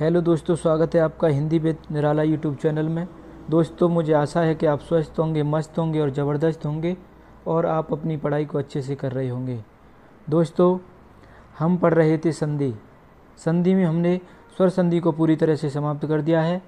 Hello दोस्तों, स्वागत है आपका Hindi with Nirala YouTube channel में। दोस्तों, मुझे आशा है कि आप स्वस्थ होंगे, मस्त होंगे और ज़बरदस्त होंगे और आप अपनी पढ़ाई को अच्छे से कर रहे होंगे। दोस्तों, हम पढ़ रहे थे संधि में हमने स्वर संधि को पूरी तरह से समाप्त कर दिया है।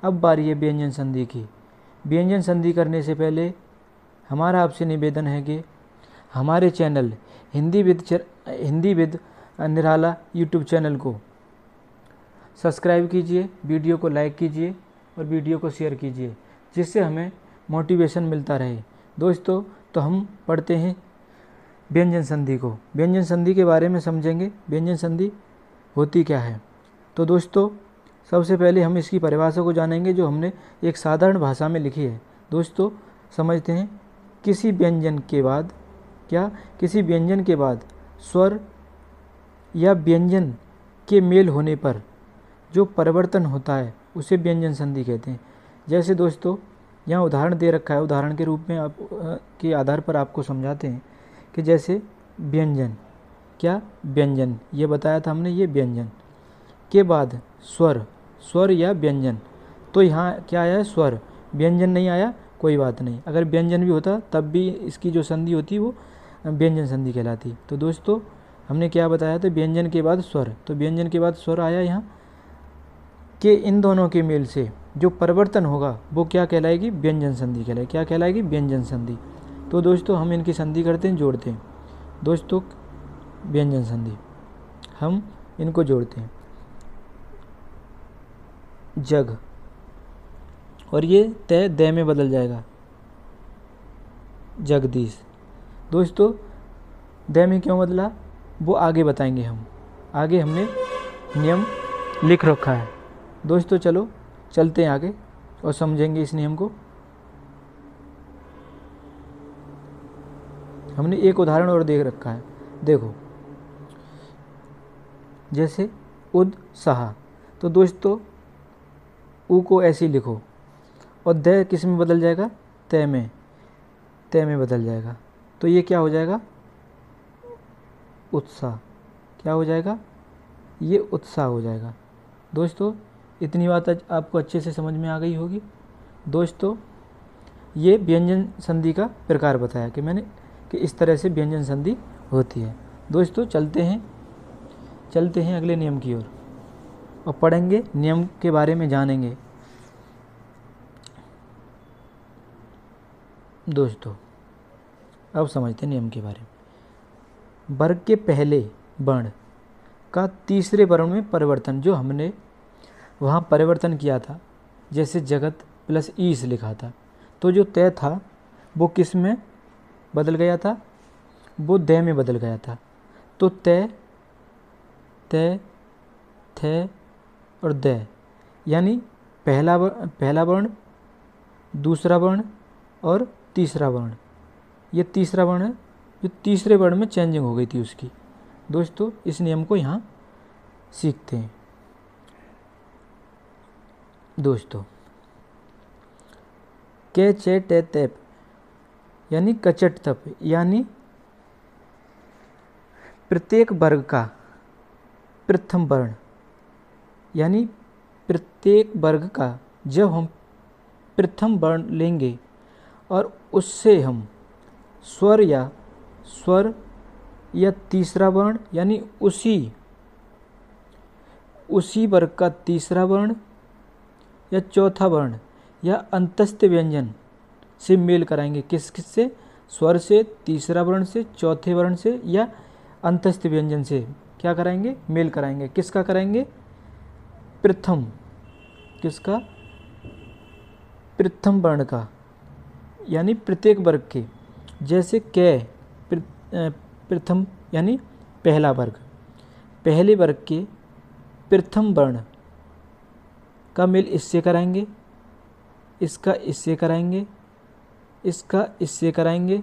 अब बारी है व्यंजन संधि की। व्यंजन संधि करने से पहले हमारा आपसे निवेदन है कि हमारे channel Hindi with Nirala YouTube channel को सब्सक्राइब कीजिए, वीडियो को लाइक कीजिए और वीडियो को शेयर कीजिए, जिससे हमें मोटिवेशन मिलता रहे। दोस्तों, तो हम पढ़ते हैं व्यंजन संधि को। व्यंजन संधि के बारे में समझेंगे, व्यंजन संधि होती क्या है। तो दोस्तों, सबसे पहले हम इसकी परिभाषा को जानेंगे, जो हमने एक साधारण भाषा में लिखी है। दोस्तों, समझते हैं। किसी व्यंजन के बाद स्वर या व्यंजन के मेल होने पर जो परिवर्तन होता है उसे व्यंजन संधि कहते हैं। जैसे दोस्तों, यहाँ उदाहरण दे रखा है, उदाहरण के रूप में आप के आधार पर आपको समझाते हैं कि जैसे व्यंजन ये बताया था हमने, ये व्यंजन के बाद स्वर या व्यंजन। तो यहाँ क्या आया है? स्वर। व्यंजन नहीं आया, कोई बात नहीं। अगर व्यंजन भी होता तब भी इसकी जो संधि होती वो व्यंजन संधि कहलाती। तो दोस्तों, हमने क्या बताया था? व्यंजन के बाद स्वर। तो व्यंजन के बाद स्वर आया यहाँ कि इन दोनों के मेल से जो परिवर्तन होगा वो क्या कहलाएगी? व्यंजन संधि कहलाएगी। क्या कहलाएगी? व्यंजन संधि। तो दोस्तों, हम इनकी संधि करते हैं, जोड़ते हैं। दोस्तों, व्यंजन संधि हम इनको जोड़ते हैं। जग, और ये तय दय में बदल जाएगा, जगदीश। दोस्तों, दय में क्यों बदला वो आगे बताएंगे हम। आगे हमने नियम लिख रखा है। दोस्तों, चलो चलते हैं आगे और समझेंगे इस नियम को। हमने एक उदाहरण और देख रखा है, देखो। जैसे उत्साह। तो दोस्तों, ऊ को ऐसे ही लिखो और द किस में बदल जाएगा? तय में बदल जाएगा। तो ये क्या हो जाएगा? उत्साह। क्या हो जाएगा? ये उत्साह हो जाएगा। दोस्तों, इतनी बात आपको अच्छे से समझ में आ गई होगी। दोस्तों, ये व्यंजन संधि का प्रकार बताया कि मैंने कि इस तरह से व्यंजन संधि होती है। दोस्तों, चलते हैं अगले नियम की ओर और पढ़ेंगे, नियम के बारे में जानेंगे। दोस्तों, अब समझते हैं नियम के बारे में। वर्ग के पहले वर्ण का तीसरे वर्ण में परिवर्तन, जो हमने वहाँ परिवर्तन किया था, जैसे जगत प्लस ईस लिखा था, तो जो तय था वो किस में बदल गया था? वो दय में बदल गया था। तो तय, थ और दय, यानी पहला वर्ण, दूसरा वर्ण और तीसरा वर्ण। ये तीसरा वर्ण है जो तीसरे वर्ण में चेंजिंग हो गई थी उसकी। दोस्तों, इस नियम को यहाँ सीखते हैं। दोस्तों, के चे टे तेप यानी कचट तप, यानी प्रत्येक वर्ग का प्रथम वर्ण, यानी प्रत्येक वर्ग का जब हम प्रथम वर्ण लेंगे और उससे हम स्वर या तीसरा वर्ण, यानी उसी वर्ग का तीसरा वर्ण या चौथा वर्ण या अंतस्थ व्यंजन से मेल कराएंगे। किस से? स्वर से, तीसरा वर्ण से, चौथे वर्ण से या अंतस्थ व्यंजन से क्या कराएंगे? मेल कराएंगे। किसका कराएंगे? प्रथम। किसका? प्रथम वर्ण का, यानी प्रत्येक वर्ग के। जैसे प्रथम यानी पहला वर्ग, पहले वर्ग के प्रथम वर्ण का मेल इससे कराएंगे, इसका इससे कराएंगे, इसका इससे कराएंगे,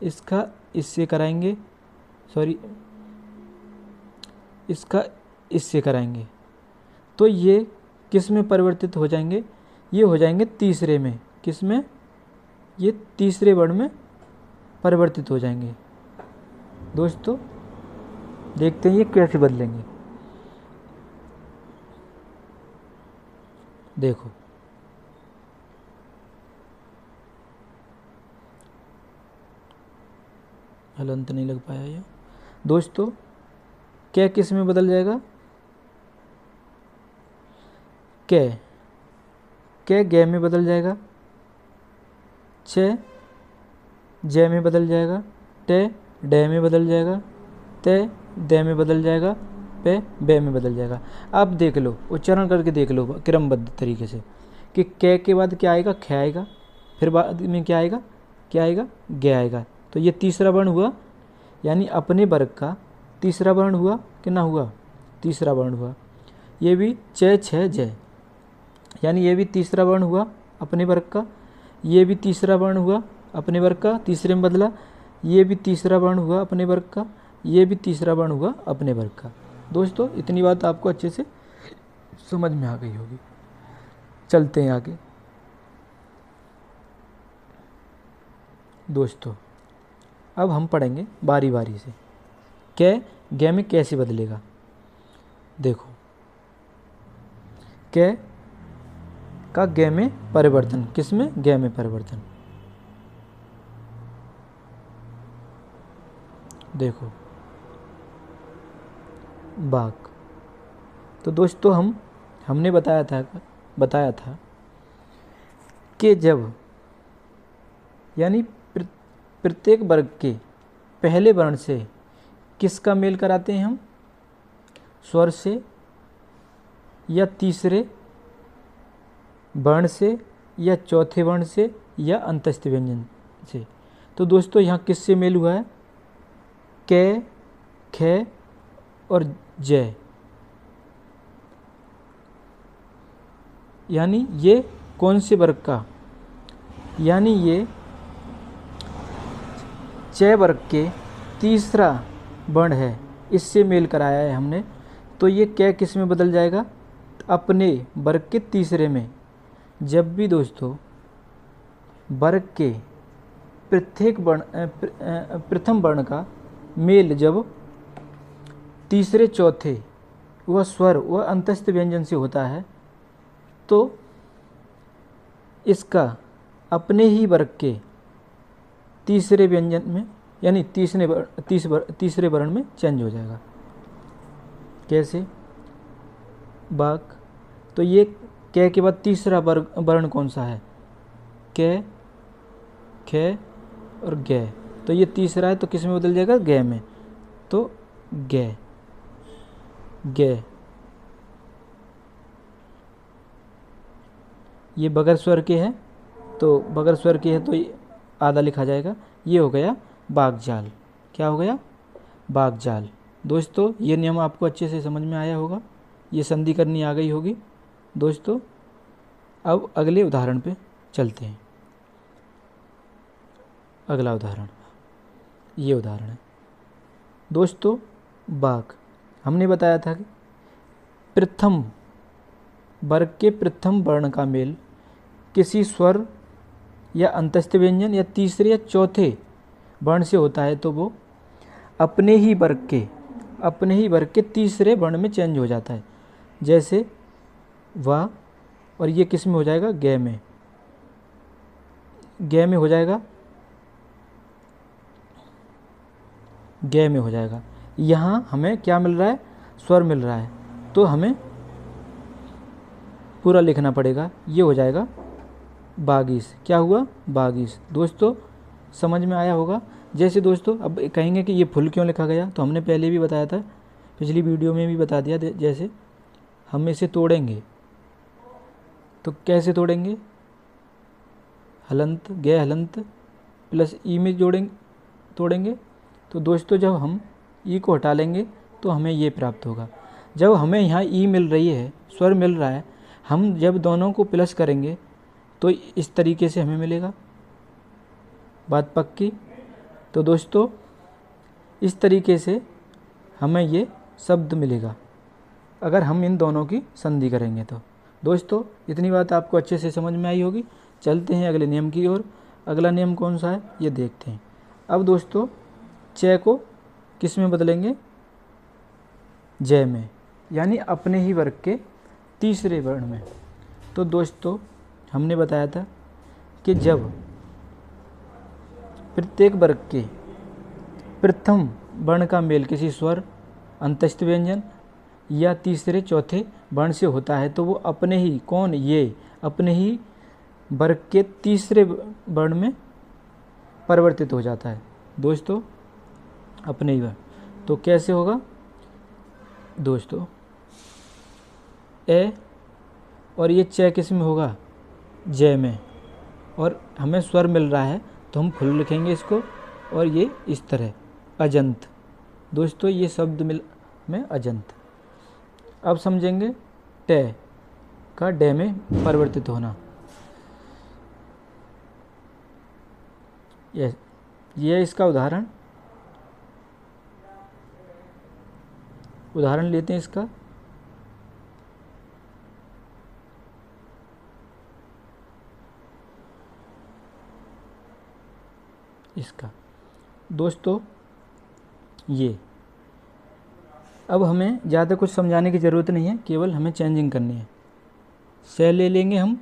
इसका इससे कराएंगे, इसका इससे कराएंगे। तो ये किस में परिवर्तित हो जाएंगे? ये हो जाएंगे तीसरे में। किस में? ये तीसरे वर्ण में परिवर्तित हो जाएंगे। दोस्तों, देखते हैं ये कैसे बदलेंगे। देखो हलंत नहीं लग पाया ये। दोस्तों कै किस में बदल जाएगा? कै कै गे में बदल जाएगा, छ जय में बदल जाएगा, टे डे में बदल जाएगा, ते दे में बदल जाएगा, पे बे में बदल जाएगा। अब देख लो, उच्चारण करके देख लो क्रमबद्ध तरीके से कि कै के बाद क्या आएगा? खे आएगा, फिर बाद में क्या आएगा? क्या आएगा? गे आएगा। तो ये तीसरा वर्ण हुआ, यानी अपने वर्ग का तीसरा वर्ण हुआ कि ना हुआ? तीसरा वर्ण हुआ। ये भी च छ जय, यानी ये भी तीसरा वर्ण हुआ अपने वर्ग का। ये भी तीसरा वर्ण हुआ अपने वर्ग का, तीसरे में बदला। ये भी तीसरा वर्ण हुआ अपने वर्ग का, ये भी तीसरा वर्ण हुआ अपने वर्ग का। दोस्तों इतनी बात आपको अच्छे से समझ में आ गई होगी। चलते हैं आगे। दोस्तों अब हम पढ़ेंगे बारी बारी से कै गे में कैसे बदलेगा। देखो कै का गे में परिवर्तन, किस में? गे में परिवर्तन। देखो बाघ। तो दोस्तों हमने बताया था कि जब यानी प्रत्येक वर्ग के पहले वर्ण से किसका मेल कराते हैं हम? स्वर से या तीसरे वर्ण से या चौथे वर्ण से या अंतस्थ व्यंजन से। तो दोस्तों यहाँ किससे मेल हुआ है? कै, खे और जय, यानी ये कौन से वर्ग का? यानी ये च वर्ग के तीसरा वर्ण है, इससे मेल कराया है हमने। तो ये कै किस में बदल जाएगा? अपने वर्ग के तीसरे में। जब भी दोस्तों वर्ग के प्रत्येक वर्ण प्रथम वर्ण का मेल जब तीसरे चौथे वह स्वर वह अंतस्थ व्यंजन से होता है, तो इसका अपने ही वर्ग के तीसरे व्यंजन में यानी तीसरे वर्ण में चेंज हो जाएगा। कैसे? बाघ। तो ये कै के बाद तीसरा वर्ण कौन सा है? कै, खे और गे। तो ये तीसरा है, तो किस में बदल जाएगा? गे में। तो गे गे। ये बगैर स्वर के है, तो बगैर स्वर के है तो ये आधा लिखा जाएगा। ये हो गया बागजाल। क्या हो गया? बागजाल। दोस्तों ये नियम आपको अच्छे से समझ में आया होगा, ये संधि करनी आ गई होगी। दोस्तों अब अगले उदाहरण पे चलते हैं। अगला उदाहरण ये उदाहरण है दोस्तों बाघ। हमने बताया था कि प्रथम वर्ग के प्रथम वर्ण का मेल किसी स्वर या अंतस्थ व्यंजन या तीसरे या चौथे वर्ण से होता है, तो वो अपने ही वर्ग के तीसरे वर्ण में चेंज हो जाता है। जैसे वाह, और ये किस में हो जाएगा? गे में। गे में हो जाएगा, गे में हो जाएगा। यहाँ हमें क्या मिल रहा है? स्वर मिल रहा है, तो हमें पूरा लिखना पड़ेगा। ये हो जाएगा बागीस। क्या हुआ? बागीस। दोस्तों समझ में आया होगा। जैसे दोस्तों अब कहेंगे कि ये फुल क्यों लिखा गया, तो हमने पहले भी बताया था, पिछली वीडियो में भी बता दिया। जैसे हम इसे तोड़ेंगे तो कैसे तोड़ेंगे? हलंत गे हलंत प्लस ई में तोड़ेंगे। तो दोस्तों जब हम ई को हटा लेंगे तो हमें ये प्राप्त होगा। जब हमें यहाँ ई मिल रही है, स्वर मिल रहा है, हम जब दोनों को प्लस करेंगे तो इस तरीके से हमें मिलेगा। बात पक्की? तो दोस्तों इस तरीके से हमें ये शब्द मिलेगा अगर हम इन दोनों की संधि करेंगे तो। दोस्तों इतनी बात आपको अच्छे से समझ में आई होगी। चलते हैं अगले नियम की ओर। अगला नियम कौन सा है ये देखते हैं। अब दोस्तों च को किस में बदलेंगे? जय में, यानी अपने ही वर्ग के तीसरे वर्ण में। तो दोस्तों हमने बताया था कि जब प्रत्येक वर्ग के प्रथम वर्ण का मेल किसी स्वर, अंतस्थ व्यंजन या तीसरे चौथे वर्ण से होता है तो वो अपने ही अपने ही वर्ग के तीसरे वर्ण में परिवर्तित हो जाता है दोस्तों, अपने ही वर्ण। तो कैसे होगा दोस्तों, ए और ये च किस में होगा, जय में, और हमें स्वर मिल रहा है तो हम फुल लिखेंगे इसको, और ये इस तरह अजंत। दोस्तों ये शब्द में अजंत। अब समझेंगे टे का डे में परिवर्तित होना। ये इसका उदाहरण लेते हैं इसका। दोस्तों ये अब हमें ज़्यादा कुछ समझाने की ज़रूरत नहीं है, केवल हमें चेंजिंग करनी है। से ले लेंगे हम,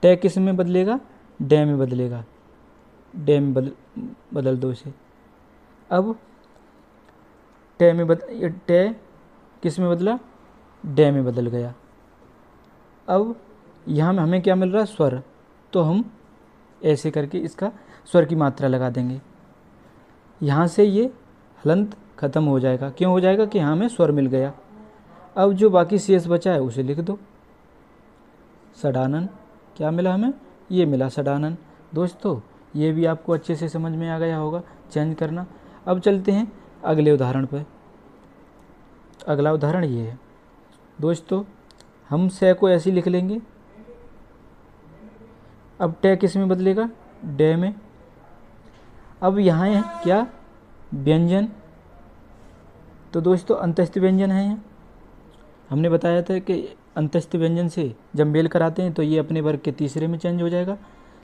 टे किस में बदलेगा, डे में बदलेगा, डे में बदल दो इसे। अब टे किस में बदला, डे में बदल गया। अब यहाँ में हमें क्या मिल रहा है, स्वर, तो हम ऐसे करके इसका स्वर की मात्रा लगा देंगे। यहाँ से ये हलंत ख़त्म हो जाएगा। क्यों हो जाएगा कि यहाँ में स्वर मिल गया। अब जो बाकी शेष बचा है उसे लिख दो, षडानन। क्या मिला हमें, ये मिला षडानन। दोस्तों ये भी आपको अच्छे से समझ में आ गया होगा चेंज करना। अब चलते हैं अगले उदाहरण पर। अगला उदाहरण ये है दोस्तों, हम से को ऐसे लिख लेंगे। अब टे किस में बदलेगा, डे में। अब यहाँ है क्या, व्यंजन, तो दोस्तों अंतस्थ व्यंजन है यहाँ। हमने बताया था कि अंतस्थ व्यंजन से जब मेल कराते हैं तो ये अपने वर्ग के तीसरे में चेंज हो जाएगा।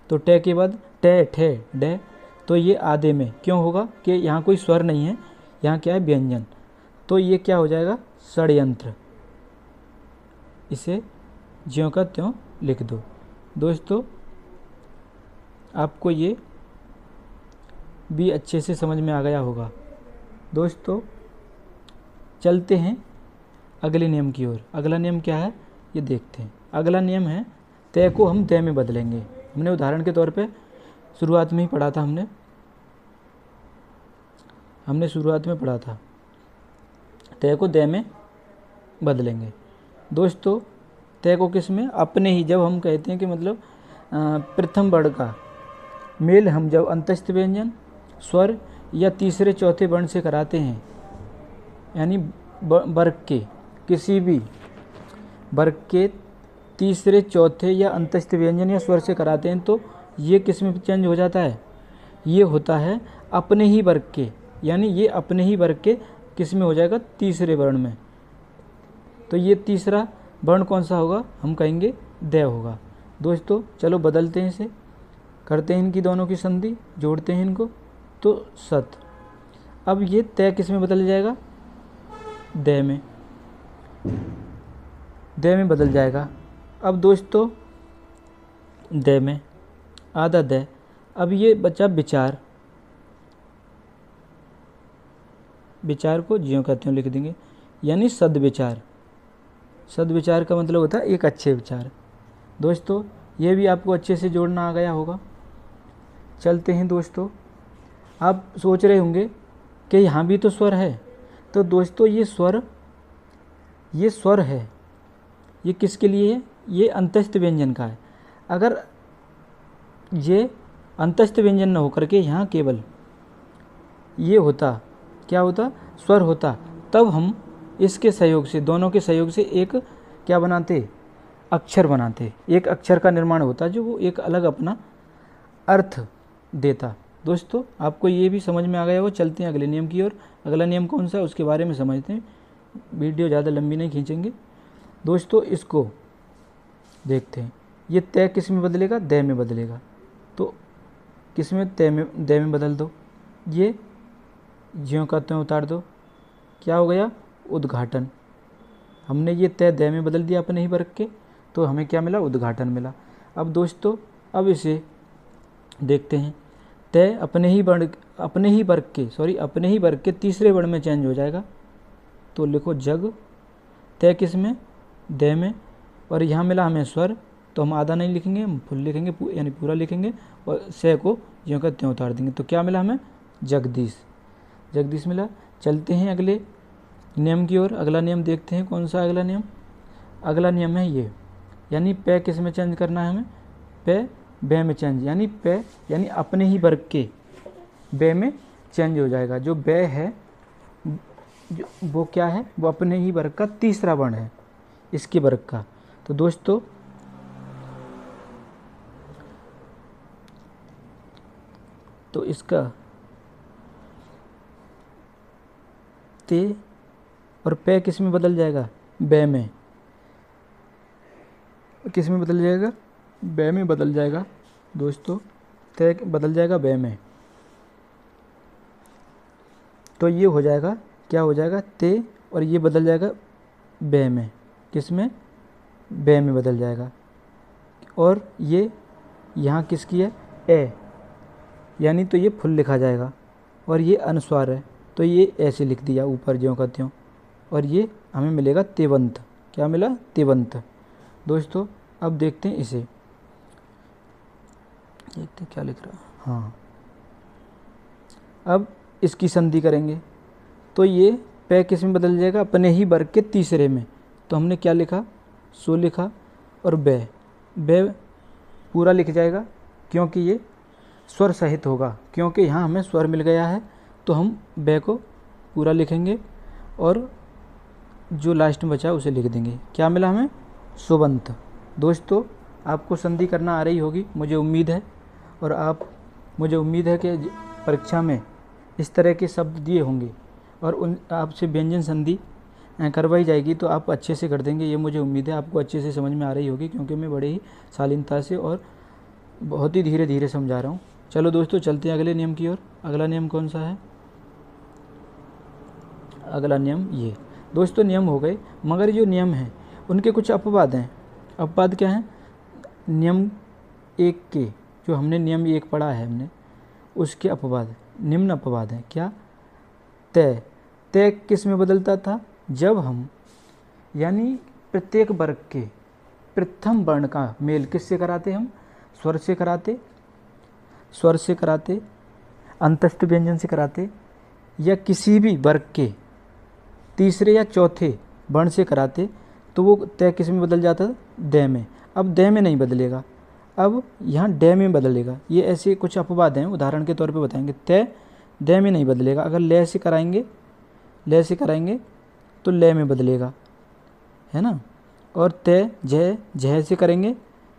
तो टे के बाद टे ठे डे, तो ये आधे में क्यों होगा कि यहाँ कोई स्वर नहीं है, यहाँ क्या है, व्यंजन। तो ये क्या हो जाएगा, षड्यंत्र। इसे ज्यों का त्यों लिख दो। दोस्तों आपको ये भी अच्छे से समझ में आ गया होगा। दोस्तों चलते हैं अगले नियम की ओर। अगला नियम क्या है ये देखते हैं। अगला नियम है, तय को हम दय में बदलेंगे। हमने उदाहरण के तौर पे शुरुआत में ही पढ़ा था, हमने शुरुआत में पढ़ा था, तय को दय में बदलेंगे। दोस्तों तय को किस में, अपने ही, जब हम कहते हैं कि मतलब प्रथम वर्ण का मेल हम जब अंतस्थ व्यंजन, स्वर या तीसरे चौथे वर्ण से कराते हैं, यानी वर्ग के किसी भी वर्ग के तीसरे चौथे या अंतस्थ व्यंजन या स्वर से कराते हैं, तो ये किस में चेंज हो जाता है, ये होता है अपने ही वर्ग के, यानी ये अपने ही वर्ग के किस में हो जाएगा, तीसरे वर्ण में। तो ये तीसरा वर्ण कौन सा होगा, हम कहेंगे दय होगा। दोस्तों चलो बदलते हैं इसे, करते हैं इनकी दोनों की संधि, जोड़ते हैं इनको, तो सत। अब ये तय किस में बदल जाएगा, दय में, दय में बदल जाएगा। अब दोस्तों दय में आधा दय। अब ये बचा विचार, विचार को ज्यों का त्यों लिख देंगे, यानी सद्विचार। सद्विचार का मतलब होता है एक अच्छे विचार। दोस्तों ये भी आपको अच्छे से जोड़ना आ गया होगा। चलते हैं दोस्तों, आप सोच रहे होंगे कि यहाँ भी तो स्वर है, तो दोस्तों ये स्वर है, ये किसके लिए है, ये अंतस्थ व्यंजन का है। अगर ये अंतस्थ व्यंजन न होकर के यहाँ केवल ये होता, क्या होता, स्वर होता, तब हम इसके सहयोग से, दोनों के सहयोग से एक क्या बनाते, अक्षर बनाते, एक अक्षर का निर्माण होता जो वो एक अलग अपना अर्थ देता। दोस्तों आपको ये भी समझ में आ गया हो। चलते हैं अगले नियम की ओर। अगला नियम कौन सा है उसके बारे में समझते हैं, वीडियो ज़्यादा लंबी नहीं खींचेंगे। दोस्तों इसको देखते हैं, ये तय किस में बदलेगा, दय में बदलेगा। तो किस में, तय में, दय में बदल दो। ये ज्यों का त्यों उतार दो, क्या हो गया, उद्घाटन। हमने ये तय दय में बदल दिया अपने ही वर्ग के, तो हमें क्या मिला, उद्घाटन मिला। अब दोस्तों अब इसे देखते हैं। तय अपने ही वर्ग के तीसरे वर्ण में चेंज हो जाएगा। तो लिखो जग, तय किस में, दे में, और यहाँ मिला हमें स्वर, तो हम आधा नहीं लिखेंगे, हम फुल लिखेंगे, यानी पूरा लिखेंगे, और से को ज्यों का त्यों उतार देंगे। तो क्या मिला हमें, जगदीश, जगदीश मिला। चलते हैं अगले नियम की ओर। अगला नियम देखते हैं, कौन सा अगला नियम। अगला नियम है ये, यानी पे किस में चेंज करना है हमें, पे बे में चेंज, यानी पे यानी अपने ही वर्ग के बे में चेंज हो जाएगा। जो बे है जो वो क्या है, वो अपने ही वर्ग का तीसरा वर्ण है, इसके वर्ग का। तो दोस्तों तो इसका ते और पे किस में बदल जाएगा, बे में। किस में बदल जाएगा, बे में बदल जाएगा दोस्तों, ते बदल जाएगा बे में। तो ये हो जाएगा, क्या हो जाएगा, ते, और ये बदल जाएगा बे में। किस में, बे में बदल जाएगा। और ये यहाँ किसकी है, ए, यानी तो ये फुल लिखा जाएगा, और ये अनुस्वार है, तो ये ऐसे लिख दिया ऊपर ज्यों का त्यों, और ये हमें मिलेगा तेवंत। क्या मिला, तेवंत। दोस्तों अब देखते हैं इसे, देखते क्या लिख रहा, हाँ। अब इसकी संधि करेंगे, तो ये पे किस में बदल जाएगा, अपने ही वर्ग के तीसरे में। तो हमने क्या लिखा, सो लिखा, और बे पूरा लिख जाएगा, क्योंकि ये स्वर सहित होगा, क्योंकि यहाँ हमें स्वर मिल गया है, तो हम बे को पूरा लिखेंगे, और जो लास्ट में बचा उसे लिख देंगे। क्या मिला हमें, सुबंत। दोस्तों आपको संधि करना आ रही होगी, मुझे उम्मीद है, और मुझे उम्मीद है कि परीक्षा में इस तरह के शब्द दिए होंगे, और उन आपसे व्यंजन संधि करवाई जाएगी, तो आप अच्छे से कर देंगे, ये मुझे उम्मीद है। आपको अच्छे से समझ में आ रही होगी, क्योंकि मैं बड़े ही शालीनता से और बहुत ही धीरे धीरे समझा रहा हूँ। चलो दोस्तों चलते हैं अगले नियम की ओर। अगला नियम कौन सा है, अगला नियम ये। दोस्तों नियम हो गए, मगर जो नियम हैं उनके कुछ अपवाद हैं। अपवाद क्या हैं, नियम 1 के, जो हमने नियम 1 पढ़ा है हमने, उसके अपवाद, निम्न अपवाद हैं। क्या, तय किस में बदलता था, जब हम यानी प्रत्येक वर्ग के प्रथम वर्ण का मेल किससे कराते, हम स्वर से कराते, अंतस्थ व्यंजन से कराते, या किसी भी वर्ग के तीसरे या चौथे वर्ण से कराते, तो वो तय किस में बदल जाता था, दे में। अब दे में नहीं बदलेगा, अब यहाँ डे में बदलेगा। ये ऐसे कुछ अपवाद हैं, उदाहरण के तौर पे बताएंगे। तय दे में नहीं बदलेगा, अगर ले से कराएंगे तो ले में बदलेगा, है ना। और तय जय से करेंगे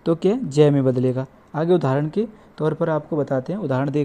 तो क्या, जय में बदलेगा। आगे उदाहरण के तौर पर आपको बताते हैं, उदाहरण देख